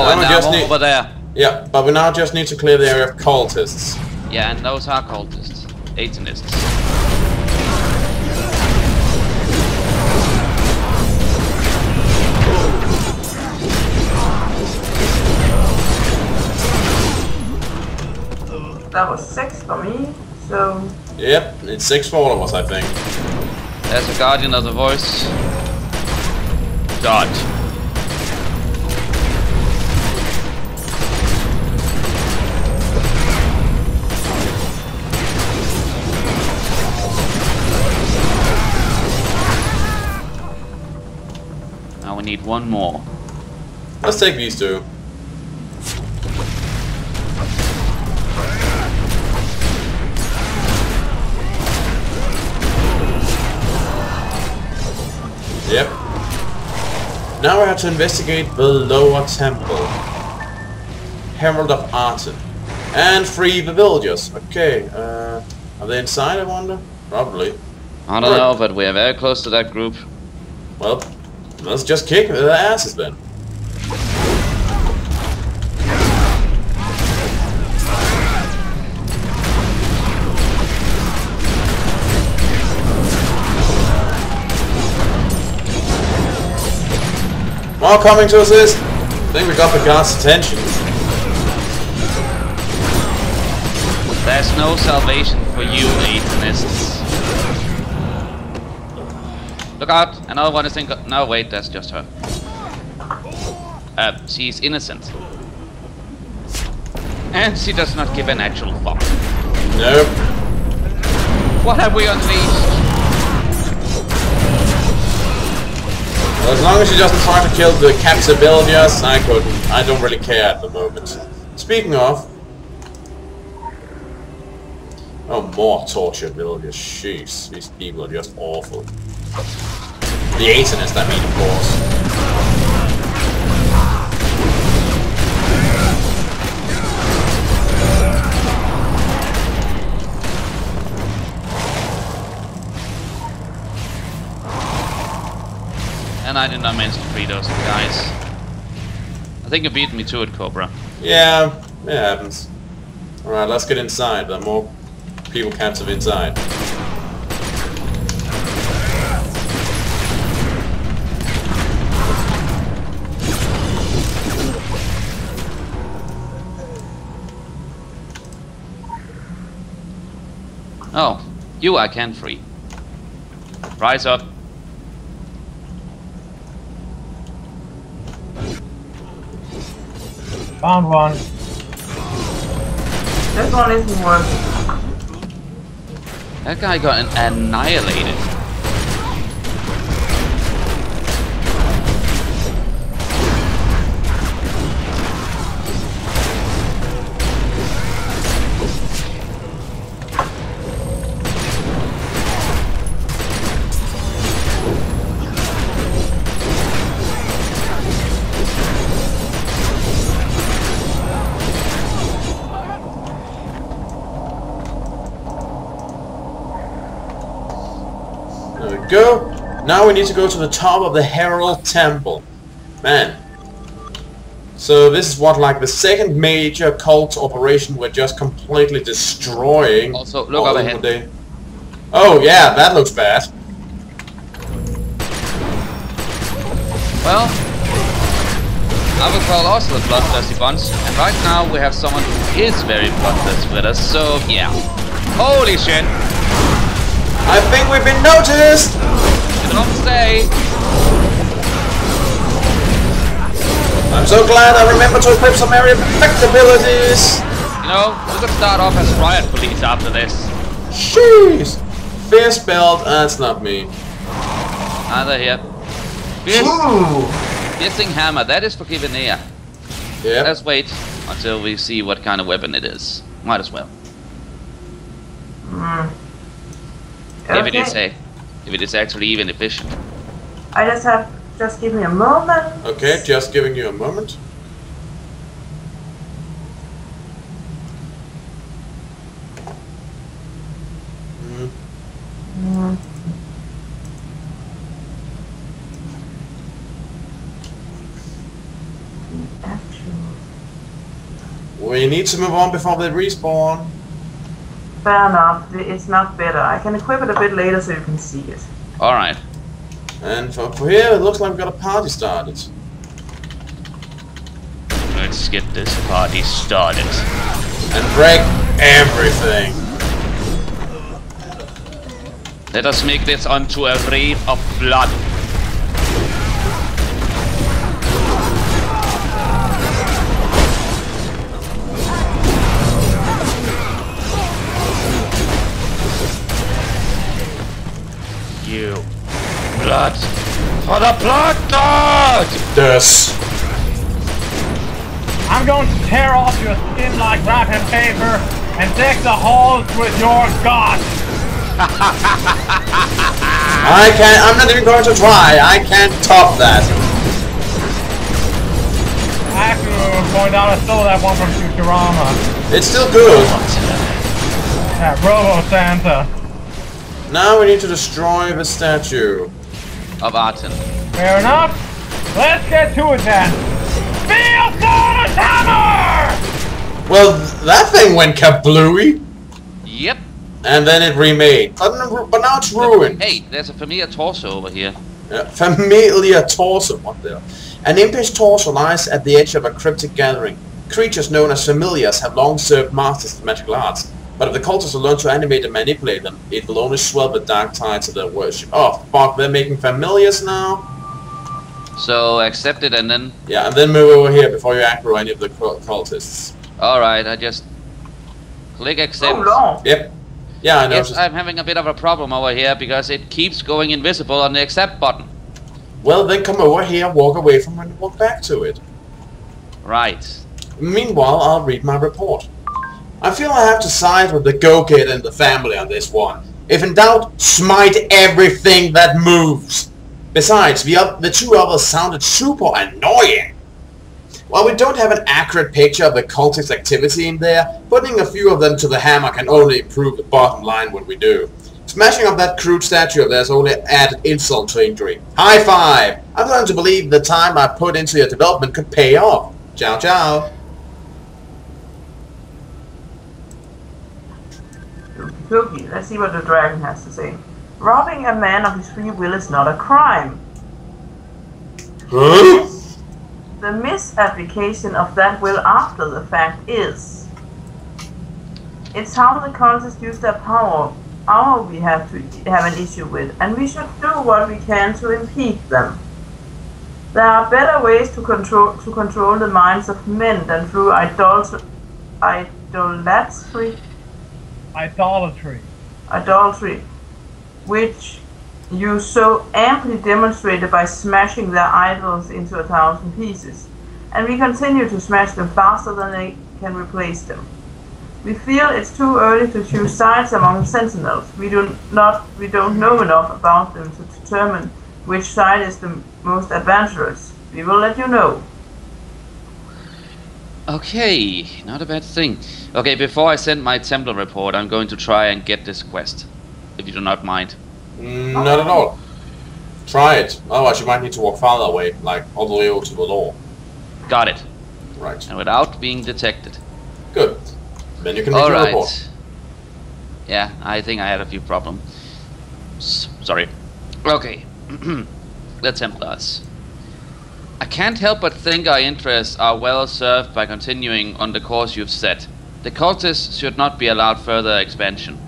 Oh, and now more over there. Yeah, but we now just need to clear the area of cultists. Yeah, and those are cultists. Atonists. That was 6 for me, so... Yep, it's 6 for all of us, I think. There's a Guardian of the Voice. Dodge. Now we need one more. Let's take these two. Yep. Now we have to investigate the lower temple. Herald of Arton. And free the villagers. Okay, are they inside, I wonder? Probably. I don't know, but we are very close to that group. Well, let's just kick their asses then. More coming to assist. I think we got the guard's attention. There's no salvation for you, Athenists. Look out! Another one is in. No, wait, that's just her. She's innocent. And she does not give an actual fuck. Nope. What have we unleashed? Well, as long as she doesn't try to kill the captive villagers, I don't really care at the moment. Speaking of... Oh, more tortured villagers. Jeez, these people are just awful. The Atonists, I mean, of course. And I did not manage to free those guys. I think you beat me to it, Cobra. Yeah, it happens. Alright, let's get inside. There are more people captive inside. Oh, you I can free. Rise up. Found one. This one isn't working. That guy got annihilated. There we go. Now we need to go to the top of the Herald Temple. Man. So this is what, like the second major cult operation we're just completely destroying. Also, look up ahead. Oh yeah, that looks bad. Well, I will call also the Bloodthirsty Bunch, and right now we have someone who is very bloodthirsty with us, so yeah. Holy shit! I think we've been noticed! You don't say! I'm so glad I remember to equip some area effect abilities! You know, we could start off as riot police after this. Jeez! Fierce belt, that's not me. Neither here. Piercing hammer, that is for Givenea. Yeah. Let's wait until we see what kind of weapon it is. Might as well. Okay. If it is actually even efficient. Just give me a moment. Okay, just giving you a moment. Actually, We need to move on before they respawn. Fair enough. It's not better. I can equip it a bit later so you can see it. Alright. And for here, it looks like we've got a party started. Let's get this party started. And break everything. Let us make this unto a rave of blood. You. Blood. For the blood god! This. I'm going to tear off your skin like wrapping paper and deck the halls with your god. I'm not even going to try. I can't top that. I have to point out I stole that one from Futurama. It's still good. That Robo Santa. Now we need to destroy the statue. Of Arten. Fair enough. Let's get to it then. Feel Thor's hammer! Well, that thing went kablooey. Yep. And then it remade. But now it's ruined. Hey, there's a familiar torso over here. Familiar torso. What the hell? An impish torso lies at the edge of a cryptic gathering. Creatures known as familiars have long served masters of magical arts. But if the cultists will learn to animate and manipulate them, it will only swell the dark tides of their worship. Oh, fuck, they're making familiars now? So, accept it and then... Yeah, and then move over here before you aggro any of the cultists. Alright, I just... click accept. Oh no! Yep. Yeah, I know. Yes, I'm having a bit of a problem over here because it keeps going invisible on the accept button. Well, then come over here, walk away from it, and walk back to it. Right. Meanwhile, I'll read my report. I feel I have to side with the Go-Kid and the family on this one. If in doubt, smite everything that moves. Besides, the two others sounded super annoying. While we don't have an accurate picture of the cultist activity in there, putting a few of them to the hammer can only improve the bottom line when we do. Smashing up that crude statue of theirs only added insult to injury. High five! I'm starting to believe the time I put into your development could pay off. Ciao ciao. Okie, let's see what the dragon has to say. Robbing a man of his free will is not a crime. Huh? The misapplication of that will after the fact is. It's how the cultists use their power we have to have an issue with, and we should do what we can to impede them. There are better ways to control the minds of men than through idolatry, which you so amply demonstrated by smashing their idols into 1,000 pieces, and we continue to smash them faster than they can replace them. We feel it's too early to choose sides among the sentinels. We don't know enough about them to determine which side is the most adventurous. We will let you know. Okay, not a bad thing. Okay, before I send my Templar report, I'm going to try and get this quest. If you do not mind. Not at all. Try it. Otherwise you might need to walk farther away, like all the way over to the law. Got it. Right. And without being detected. Good. Then you can make your report. Yeah, I think I had a few problems. Sorry. Okay. The Templars. I can't help but think our interests are well served by continuing on the course you've set. The cultists should not be allowed further expansion.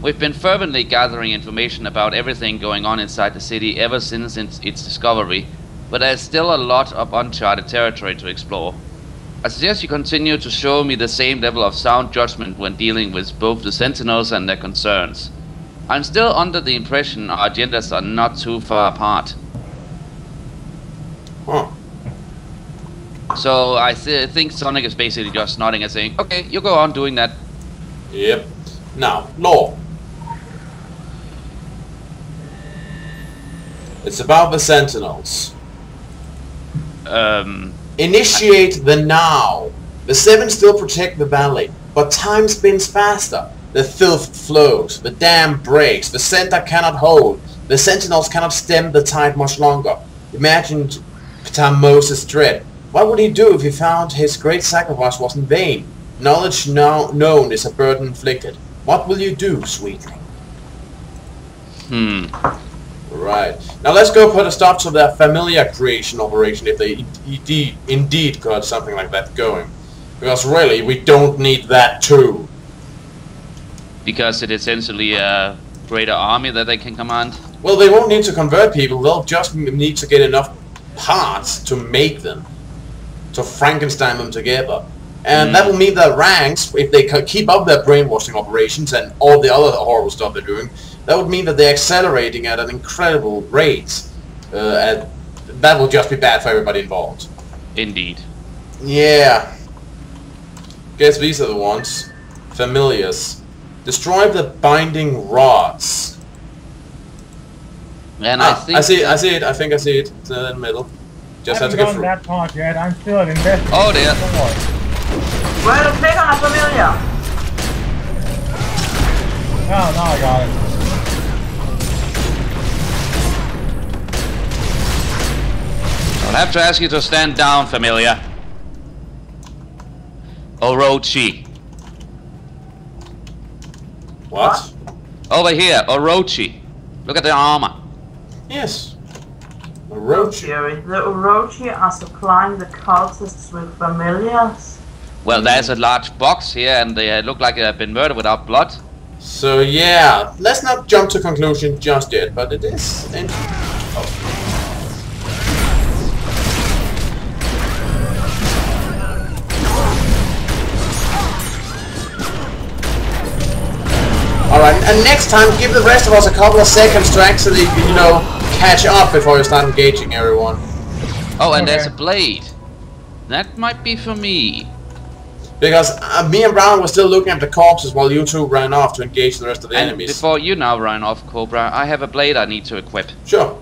We've been fervently gathering information about everything going on inside the city ever since its discovery, but there's still a lot of uncharted territory to explore. I suggest you continue to show me the same level of sound judgment when dealing with both the Sentinels and their concerns. I'm still under the impression our agendas are not too far apart. Huh. So I think Sonic is basically just nodding and saying, okay, you go on doing that. Yep. Now, law. It's about the Sentinels. Initiate the now. The Seven still protect the valley, but time spins faster. The filth flows, the dam breaks, the center cannot hold, the Sentinels cannot stem the tide much longer. Imagine Ptah Moses' dread. What would he do if he found his great sacrifice was in vain? Knowledge now known is a burden inflicted. What will you do, sweetling? Right. Now let's go put a stop to their familiar creation operation if they indeed got something like that going. Because really, we don't need that too. Because it is essentially a greater army that they can command. Well, they won't need to convert people, they'll just need to get enough parts to make them. To Frankenstein them together. And that will mean that ranks, if they keep up their brainwashing operations and all the other horrible stuff they're doing, that would mean that they're accelerating at an incredible rate. And that will just be bad for everybody involved. Indeed. Yeah. Guess these are the ones. Familiars. Destroy the binding rods. And I think... I see it, I think I see it. It's in the middle. Just I have to haven't get gotten through. that part yet. I'm still at investigating. Oh dear. Well, click on a familiar. Oh, now I got it. I'll have to ask you to stand down, familiar. Orochi. What? Over here, Orochi. Look at the armor. Yes. Orochi. Orochi. The Orochi are supplying the cultists with familiars. Well, there's a large box here, and they look like they have been murdered without blood. So yeah, let's not jump to conclusion just yet, but it is Alright, and next time give the rest of us a couple of seconds to actually, you know, catch up before you start engaging everyone. Oh, and there's a Okay. blade. That might be for me. Because me and Brown were still looking at the corpses while you two ran off to engage the rest of the And enemies. before you now run off, Cobra, I have a blade I need to equip. Sure.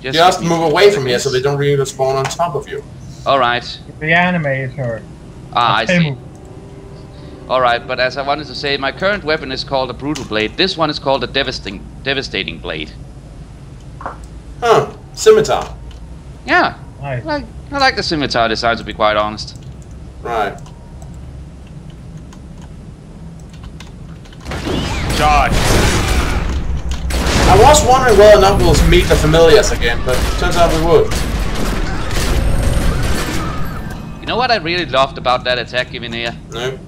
Just move away from here so they don't really spawn on top of you. Alright. The animator. Ah, I Okay, see. move. Alright, but as I wanted to say, my current weapon is called a brutal blade. This one is called a devastating blade. Huh. Scimitar. Yeah. Nice. I like the scimitar design, to be quite honest. Right. Charge. I was wondering whether or not we'll meet the familiars again, but it turns out we would. You know what I really loved about that attack, Ivinea? No.